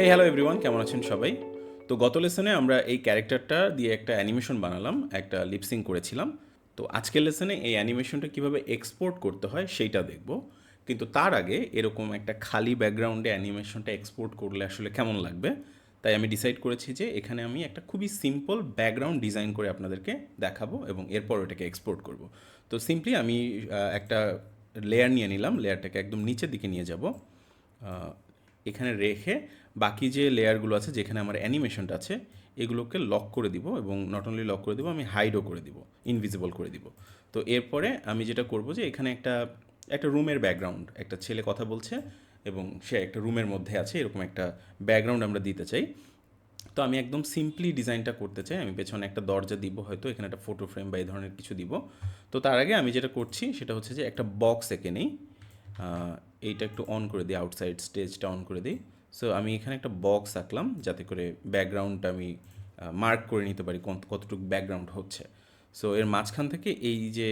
Hello everyone, কেমন আছেন সবাই? তো গত লেসনে আমরা এই ক্যারেক্টারটা দিয়ে একটা অ্যানিমেশন বানালাম, একটা লিপসিং করেছিলাম। তো আজকের লেসনে এই অ্যানিমেশনটা কিভাবে এক্সপোর্ট করতে হয় সেইটা দেখব। কিন্তু তার আগে এরকম একটা খালি ব্যাকগ্রাউন্ডে অ্যানিমেশনটা এক্সপোর্ট করলে আসলে কেমন লাগবে, তাই আমি ডিসাইড করেছি যে এখানে আমি একটা খুবই সিম্পল ব্যাকগ্রাউন্ড ডিজাইন করে আপনাদেরকে দেখাবো এবং এরপর ওটাকে এক্সপোর্ট করব। তো সিম্পলি আমি একটা লেয়ার নিয়ে নিলাম, লেয়ারটাকে একদম নিচের দিকে নিয়ে যাব, এখানে রেখে বাকি যে লেয়ারগুলো আছে যেখানে আমার অ্যানিমেশনটা আছে এগুলোকে লক করে দিব এবং নট অনলি লক করে দিব, আমি হাইডও করে দিব, ইনভিজিবল করে দিব। তো এরপরে আমি যেটা করব যে এখানে একটা একটা রুমের ব্যাকগ্রাউন্ড, একটা ছেলে কথা বলছে এবং সে একটা রুমের মধ্যে আছে, এরকম একটা ব্যাকগ্রাউন্ড আমরা দিতে চাই। তো আমি একদম সিম্পলি ডিজাইনটা করতে চাই। আমি পেছনে একটা দরজা দিব, হয়তো এখানে একটা ফটো ফ্রেম বা এই ধরনের কিছু দিব। তো তার আগে আমি যেটা করছি সেটা হচ্ছে যে একটা বক্স এঁকে নেই, এইটা একটু অন করে দিই, আউটসাইড স্টেজটা অন করে দিই। সো আমি এখানে একটা বক্স আঁকলাম যাতে করে ব্যাকগ্রাউন্ডটা আমি মার্ক করে নিতে পারি কতটুকু ব্যাকগ্রাউন্ড হচ্ছে। সো এর মাঝখান থেকে এই যে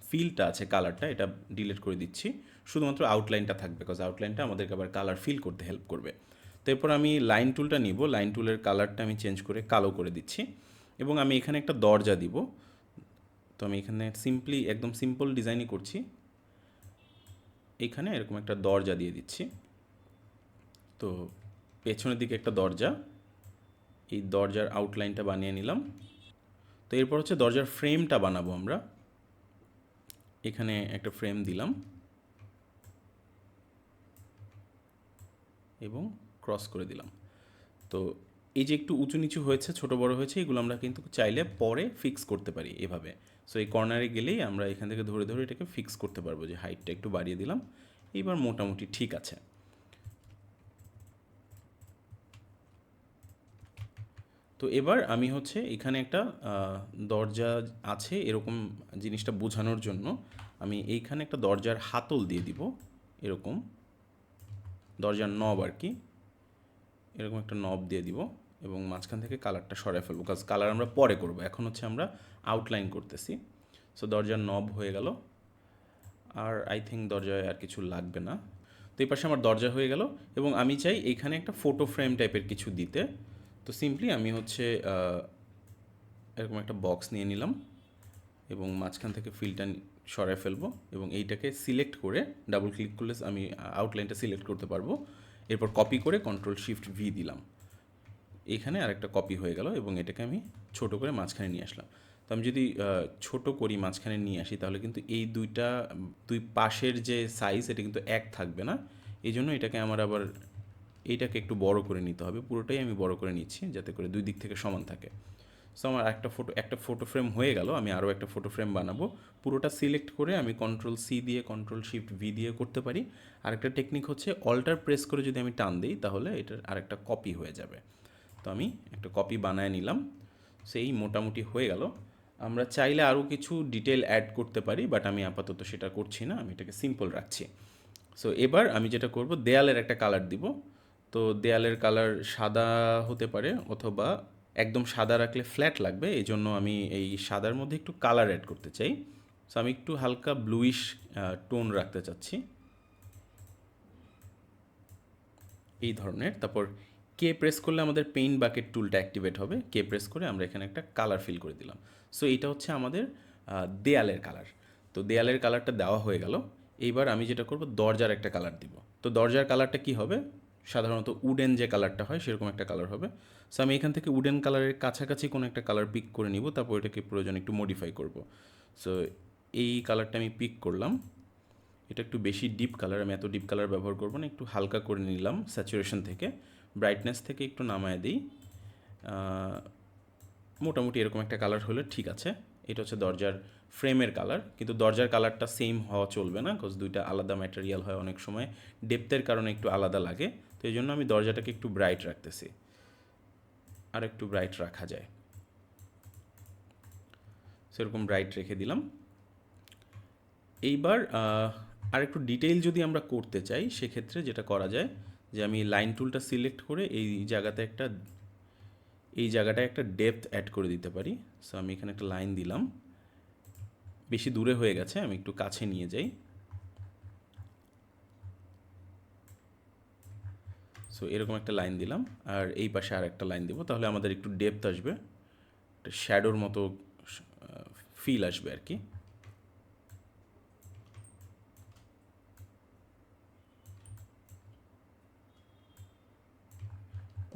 ফিলটা আছে, কালারটা, এটা ডিলিট করে দিচ্ছি। শুধুমাত্র আউটলাইনটা থাকবে, বিকজ আউটলাইনটা আমাদেরকে আবার কালার ফিল করতে হেল্প করবে। তো এরপর আমি লাইন টুলটা নিব, লাইন টুলের কালারটা আমি চেঞ্জ করে কালো করে দিচ্ছি এবং আমি এখানে একটা দরজা দিব। তো আমি এখানে সিম্পলি একদম সিম্পল ডিজাইনই করছি, এখানে এরকম একটা দরজা দিয়ে দিচ্ছি। তো পেছনের দিকে একটা দরজা, এই দরজার আউটলাইনটা বানিয়ে নিলাম। তো এরপর হচ্ছে দরজার ফ্রেমটা বানাবো আমরা, এখানে একটা ফ্রেম দিলাম এবং ক্রস করে দিলাম। তো এই যে একটু উঁচু নিচু হয়েছে, ছোট বড় হয়েছে, এগুলো আমরা কিন্তু চাইলে পরে ফিক্স করতে পারি এভাবে। সো এই কর্নারে গেলেই আমরা এখান থেকে ধরে ধরে এটাকে ফিক্স করতে পারবো, যে হাইটটা একটু বাড়িয়ে দিলাম, এইবার মোটামুটি ঠিক আছে। তো এবার আমি হচ্ছে এখানে একটা দরজা আছে এরকম জিনিসটা বোঝানোর জন্য আমি এইখানে একটা দরজার হাতল দিয়ে দিব, এরকম দরজার নব আর কি, এরকম একটা নব দিয়ে দিব এবং মাঝখান থেকে কালারটা সরাই ফেলবো, কাজ কালার আমরা পরে করব, এখন হচ্ছে আমরা আউটলাইন করতেছি। সো দরজার নব হয়ে গেল, আর আই থিঙ্ক দরজায় আর কিছু লাগবে না। তো এই পাশে আমার দরজা হয়ে গেল এবং আমি চাই এইখানে একটা ফটো ফ্রেম টাইপের কিছু দিতে। তো সিম্পলি আমি হচ্ছে এরকম একটা বক্স নিয়ে নিলাম এবং মাঝখান থেকে ফিলটা সরাই ফেলবো এবং এইটাকে সিলেক্ট করে ডাবল ক্লিক করলে আমি আউটলাইনটা সিলেক্ট করতে পারবো। এরপর কপি করে কন্ট্রোল শিফট ভি দিলাম, এখানে আরেকটা কপি হয়ে গেল এবং এটাকে আমি ছোট করে মাঝখানে নিয়ে আসলাম। তো আমি যদি ছোট করি মাঝখানে নিয়ে আসি তাহলে কিন্তু এই দুই পাশের যে সাইজ এটা কিন্তু এক থাকবে না। এই জন্য এটাকে আমার আবার এইটাকে একটু বড় করে নিতে হবে, পুরোটাই আমি বড় করে নিচ্ছি যাতে করে দুই দিক থেকে সমান থাকে। সো আমার একটা ফটো ফ্রেম হয়ে গেল, আমি আরও একটা ফটো ফ্রেম বানাবো। পুরোটা সিলেক্ট করে আমি কন্ট্রোল সি দিয়ে কন্ট্রোল শিফট ভি দিয়ে করতে পারি। আরেকটা টেকনিক হচ্ছে অল্টার প্রেস করে যদি আমি টান দিই তাহলে এটার আরেকটা কপি হয়ে যাবে। তো আমি একটা কপি বানায় নিলাম, সেই মোটামুটি হয়ে গেল। আমরা চাইলে আরও কিছু ডিটেল অ্যাড করতে পারি, বাট আমি আপাতত সেটা করছি না, আমি এটাকে সিম্পল রাখছি। সো এবার আমি যেটা করব, দেয়ালের একটা কালার দিব। তো দেয়ালের কালার সাদা হতে পারে, অথবা একদম সাদা রাখলে ফ্ল্যাট লাগবে, এই জন্য আমি এই সাদার মধ্যে একটু কালার অ্যাড করতে চাই। সো আমি একটু হালকা ব্লুইশ টোন রাখতে চাচ্ছি, এই ধরনের। তারপর কে প্রেস করলে আমাদের পেইন্ট বাকেট টুলটা অ্যাক্টিভেট হবে, কে প্রেস করে আমরা এখানে একটা কালার ফিল করে দিলাম। সো এইটা হচ্ছে আমাদের দেয়ালের কালার। তো দেয়ালের কালারটা দেওয়া হয়ে গেল। এইবার আমি যেটা করব, দরজার একটা কালার দিব। তো দরজার কালারটা কি হবে, সাধারণত উডেন যে কালারটা হয় সেরকম একটা কালার হবে। সো আমি এখান থেকে উডেন কালারের কাছাকাছি কোনো একটা কালার পিক করে নিব, তারপর এটাকে প্রয়োজন একটু মডিফাই করব। সো এই কালারটা আমি পিক করলাম, এটা একটু বেশি ডিপ কালার, আমি এত ডিপ কালার ব্যবহার করবো না, একটু হালকা করে নিলাম স্যাচুরেশন থেকে, ব্রাইটনেস থেকে একটু নামায় দিই। মোটামুটি এরকম একটা কালার হলে ঠিক আছে। এটা হচ্ছে দরজার ফ্রেমের কালার, কিন্তু দরজার কালারটা সেম হওয়া চলবে না, বিকজ দুইটা আলাদা ম্যাটেরিয়াল হয়, অনেক সময় ডেপথের কারণে একটু আলাদা লাগে। তো এই জন্য আমি দরজাটাকে একটু ব্রাইট রাখতেছি, আর একটু ব্রাইট রাখা যায়, সেরকম ব্রাইট রেখে দিলাম। এইবার আর একটু ডিটেইল যদি আমরা করতে চাই সেক্ষেত্রে যেটা করা যায়, যে আমি লাইন টুলটা সিলেক্ট করে এই জায়গাটায় একটা ডেপথ অ্যাড করে দিতে পারি। সো আমি এখানে একটা লাইন দিলাম, বেশি দূরে হয়ে গেছে, আমি একটু কাছে নিয়ে যাই। সো এরকম একটা লাইন দিলাম, আর এই পাশে আর একটা লাইন দিব, তাহলে আমাদের একটু ডেপথ আসবে, একটা শ্যাডোর মতো ফিল আসবে আর কি।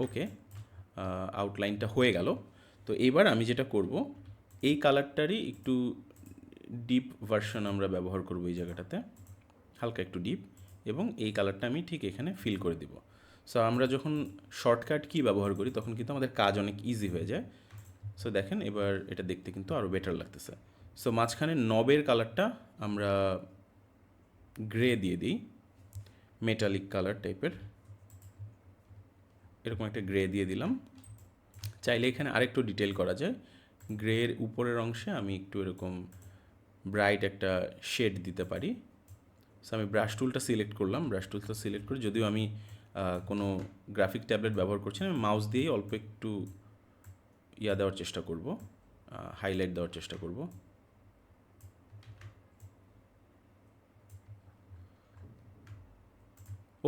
ওকে, আউটলাইনটা হয়ে গেল। তো এবার আমি যেটা করব, এই কালারটারই একটু ডিপ ভার্সন আমরা ব্যবহার করব এই জায়গাটাতে, হালকা একটু ডিপ, এবং এই কালারটা আমি ঠিক এখানে ফিল করে দিব। সো আমরা যখন শর্টকাট কি ব্যবহার করি তখন কিন্তু আমাদের কাজ অনেক ইজি হয়ে যায়। সো দেখেন এবার এটা দেখতে কিন্তু আরও বেটার লাগতেছে। সো মাঝখানে নবের কালারটা আমরা গ্রে দিয়ে দিই, মেটালিক কালার টাইপের, এরকম একটা গ্রে দিয়ে দিলাম। চাইলে এখানে আরেকটু ডিটেল করা যায়, গ্রের উপরের অংশে আমি একটু এরকম ব্রাইট একটা শেড দিতে পারি। সো আমি ব্রাশ টুলটা সিলেক্ট করলাম, ব্রাশ টুলটা সিলেক্ট করে, যদিও আমি কোনো গ্রাফিক ট্যাবলেট ব্যবহার করছি না, আমি মাউস দিয়েই অল্প একটু দেওয়ার চেষ্টা করব, হাইলাইট দেওয়ার চেষ্টা করব।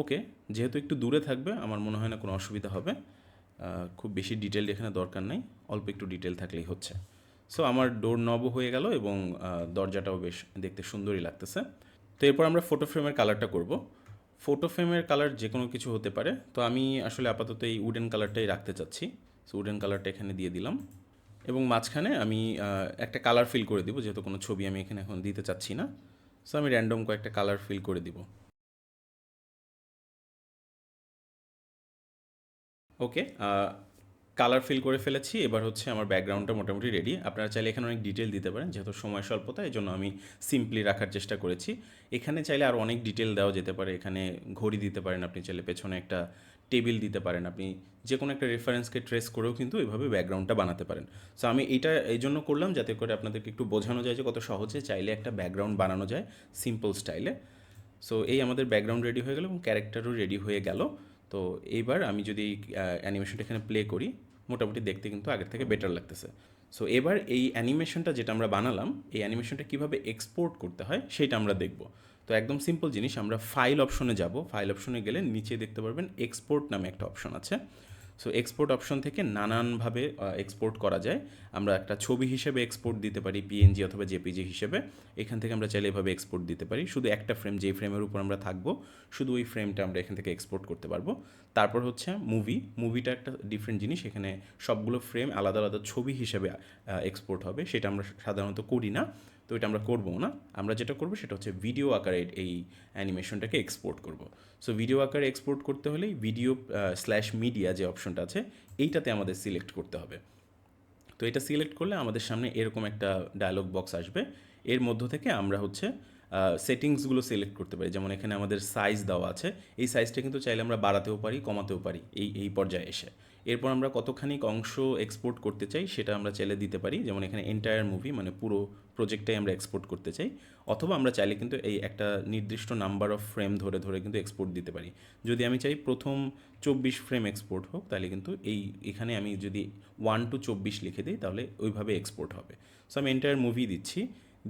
ওকে, যেহেতু একটু দূরে থাকবে আমার মনে হয় না কোনো অসুবিধা হবে, খুব বেশি ডিটেল এখানে দরকার নেই, অল্প একটু ডিটেল থাকলেই হচ্ছে। সো আমার ডোর নবও হয়ে গেল এবং দরজাটাও বেশ দেখতে সুন্দরই লাগতেছে। তো এরপর আমরা ফটো ফ্রেমের কালারটা করব। ফটো ফ্রেমের কালার যে কোনো কিছু হতে পারে, তো আমি আসলে আপাতত এই উডেন কালারটাই রাখতে চাচ্ছি। সো উডেন কালারটা এখানে দিয়ে দিলাম, এবং মাঝখানে আমি একটা কালার ফিল করে দিব, যেহেতু কোনো ছবি আমি এখানে এখন দিতে চাচ্ছি না। সো আমি র্যান্ডম কয়েকটা কালার ফিল করে দিব। ওকে, কালার ফিল করে ফেলেছি, এবার হচ্ছে আমার ব্যাকগ্রাউন্ডটা মোটামুটি রেডি। আপনারা চাইলে এখানে অনেক ডিটেল দিতে পারেন, যেহেতু সময় স্বল্পতা এই জন্য আমি সিম্পলি রাখার চেষ্টা করেছি। এখানে চাইলে আরও অনেক ডিটেল দেওয়া যেতে পারে, এখানে ঘড়ি দিতে পারেন আপনি, চাইলে পেছনে একটা টেবিল দিতে পারেন, আপনি যে কোনো একটা রেফারেন্সকে ট্রেস করেও কিন্তু এইভাবে ব্যাকগ্রাউন্ডটা বানাতে পারেন। সো আমি এটা এই জন্য করলাম যাতে করে আপনাদেরকে একটু বোঝানো যায় যে কত সহজে চাইলে একটা ব্যাকগ্রাউন্ড বানানো যায় সিম্পল স্টাইলে। সো এই আমাদের ব্যাকগ্রাউন্ড রেডি হয়ে গেল এবং ক্যারেক্টারও রেডি হয়ে গেল। তো এইবার আমি যদি অ্যানিমেশনটা এখানে প্লে করি, মোটামুটি দেখতে কিন্তু আগের থেকে বেটার লাগতেছে। সো এবার এই অ্যানিমেশনটা যেটা আমরা বানালাম, এই অ্যানিমেশনটা কীভাবে এক্সপোর্ট করতে হয় সেটা আমরা দেখব। তো একদম সিম্পল জিনিস, আমরা ফাইল অপশনে যাব, ফাইল অপশনে গেলে নিচে দেখতে পারবেন এক্সপোর্ট নামে একটা অপশন আছে। সো এক্সপোর্ট অপশন থেকে নানানভাবে এক্সপোর্ট করা যায়। আমরা একটা ছবি হিসেবে এক্সপোর্ট দিতে পারি, পিএনজি অথবা জেপিজি হিসেবে। এখান থেকে আমরা চাইলে এভাবে এক্সপোর্ট দিতে পারি, শুধু একটা ফ্রেম, যেই ফ্রেমের উপর আমরা থাকবো শুধু ওই ফ্রেমটা আমরা এখান থেকে এক্সপোর্ট করতে পারবো। তারপর হচ্ছে মুভিটা একটা ডিফারেন্ট জিনিস, এখানে সবগুলো ফ্রেম আলাদা আলাদা ছবি হিসেবে এক্সপোর্ট হবে, সেটা আমরা সাধারণত করি না, তো এটা আমরা করবো না। আমরা যেটা করবো সেটা হচ্ছে ভিডিও আকারে এই অ্যানিমেশনটাকে এক্সপোর্ট করব। সো ভিডিও আকারে এক্সপোর্ট করতে হলে ভিডিও স্ল্যাশ মিডিয়া যে অপশনটা আছে এইটাতে আমাদের সিলেক্ট করতে হবে। তো এটা সিলেক্ট করলে আমাদের সামনে এরকম একটা ডায়লগ বক্স আসবে, এর মধ্য থেকে আমরা হচ্ছে সেটিংসগুলো সিলেক্ট করতে পারি। যেমন এখানে আমাদের সাইজ দেওয়া আছে, এই সাইজটা কিন্তু চাইলে আমরা বাড়াতেও পারি কমাতেও পারি এই পর্যায়ে এসে। এরপর আমরা কতখানি অংশ এক্সপোর্ট করতে চাই সেটা আমরা চাইলে দিতে পারি, যেমন এখানে এন্টায়ার মুভি মানে পুরো প্রজেক্টটাই আমরা এক্সপোর্ট করতে চাই, অথবা আমরা চাইলে কিন্তু এই একটা নির্দিষ্ট নাম্বার অফ ফ্রেম ধরে ধরে কিন্তু এক্সপোর্ট দিতে পারি। যদি আমি চাই প্রথম 24 ফ্রেম এক্সপোর্ট হোক, তাহলে কিন্তু এখানে আমি যদি 1 to 24 লিখে দিই তাহলে ওইভাবে এক্সপোর্ট হবে। সো আমি এন্টায়ার মুভি দিচ্ছি,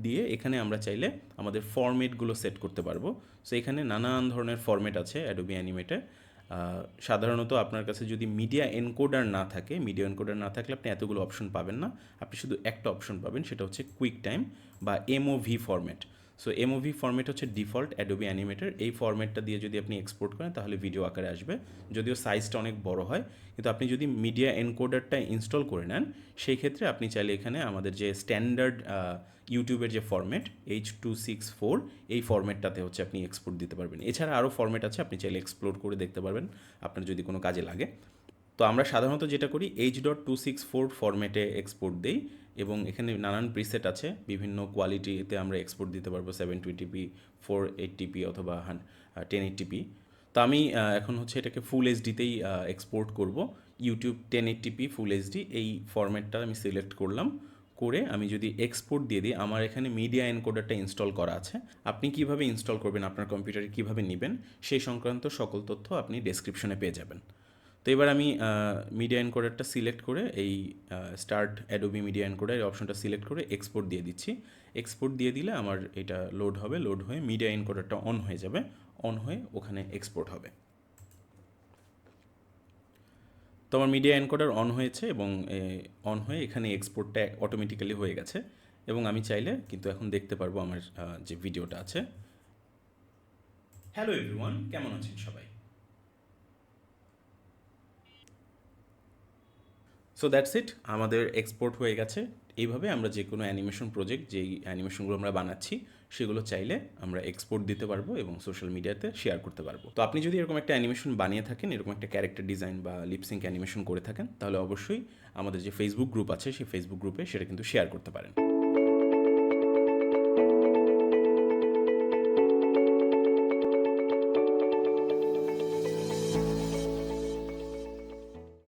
দিয়ে এখানে আমরা চাইলে আমাদের ফরম্যাটগুলো সেট করতে পারবো। সো এখানে নানান ধরনের ফরম্যাট আছে অ্যাডোবি অ্যানিমেটে। সাধারণত আপনার কাছে যদি মিডিয়া এনকোডার না থাকে, মিডিয়া এনকোডার না থাকলে আপনি এতগুলো অপশন পাবেন না, আপনি শুধু একটা অপশন পাবেন, সেটা হচ্ছে কুইক টাইম বা MOV format. So MOV format হচ্ছে ডিফল্ট অ্যাডোবি অ্যানিমেটর, এই ফরম্যাটটা দিয়ে যদি আপনি এক্সপোর্ট করেন তাহলে ভিডিও আকারে আসবে, যদিও সাইজটা অনেক বড় হয়। কিন্তু আপনি যদি মিডিয়া এনকোডারটা ইনস্টল করে নেন সেই ক্ষেত্রে আপনি চাইলে এখানে আমাদের যে স্ট্যান্ডার্ড ইউটিউবের যে ফরম্যাট H.264, এই ফরম্যাটটাতে হচ্ছে আপনি এক্সপোর্ট দিতে পারবেন। এছাড়া আরও ফরম্যাট আছে, আপনি চাইলে এক্সপ্লোর করে দেখতে পারবেন আপনার যদি কোনো কাজে লাগে। তো আমরা সাধারণত যেটা করি H.264 ফরম্যাটে এক্সপোর্ট দেই, এবং এখানে নানান প্রিসেট আছে, বিভিন্ন কোয়ালিটিতে আমরা এক্সপোর্ট দিতে পারবো, 720p, 480p অথবা 1080p। তো আমি এখন হচ্ছে এটাকে ফুল এইচডিতেই এক্সপোর্ট করব, ইউটিউব 1080p ফুল এইচডি, এই ফরম্যাটটা আমি সিলেক্ট করলাম। করে আমি যদি এক্সপোর্ট দিয়ে দিই, আমার এখানে মিডিয়া এনকোডারটা ইনস্টল করা আছে। আপনি কিভাবে ইনস্টল করবেন, আপনার কম্পিউটারে কিভাবে নেবেন সেই সংক্রান্ত সকল তথ্য আপনি ডেসক্রিপশনে পেয়ে যাবেন। তো এবার আমি মিডিয়া এনকোডারটা সিলেক্ট করে এই স্টার্ট অ্যাডোবি মিডিয়া এনকোডার এই অপশনটা সিলেক্ট করে এক্সপোর্ট দিয়ে দিচ্ছি। এক্সপোর্ট দিয়ে দিলে আমার এটা লোড হবে, লোড হয়ে মিডিয়া এনকোডারটা অন হয়ে যাবে, অন হয়ে ওখানে এক্সপোর্ট হবে। তো আমার মিডিয়া এনকোডার অন হয়েছে এবং অন হয়ে এখানে এক্সপোর্টটা অটোমেটিক্যালি হয়ে গেছে এবং আমি চাইলে কিন্তু এখন দেখতে পারবো আমার যে ভিডিওটা আছে। হ্যালো এভরিওয়ান, কেমন আছেন সবাই? সো দ্যাটস ইট, আমাদের এক্সপোর্ট হয়ে গেছে। এইভাবে আমরা যে কোনো অ্যানিমেশন প্রজেক্ট, যেই অ্যানিমেশনগুলো আমরা বানাচ্ছি সেগুলো চাইলে আমরা এক্সপোর্ট দিতে পারবো এবং সোশ্যাল মিডিয়াতে শেয়ার করতে পারবো। তো আপনি যদি এরকম একটা অ্যানিমেশন বানিয়ে থাকেন, এরকম একটা ক্যারেক্টার ডিজাইন বা লিপসিঙ্ক অ্যানিমেশন করে থাকেন, তাহলে অবশ্যই আমাদের যে ফেসবুক গ্রুপ আছে সেই ফেসবুক গ্রুপে সেটা কিন্তু শেয়ার করতে পারেন।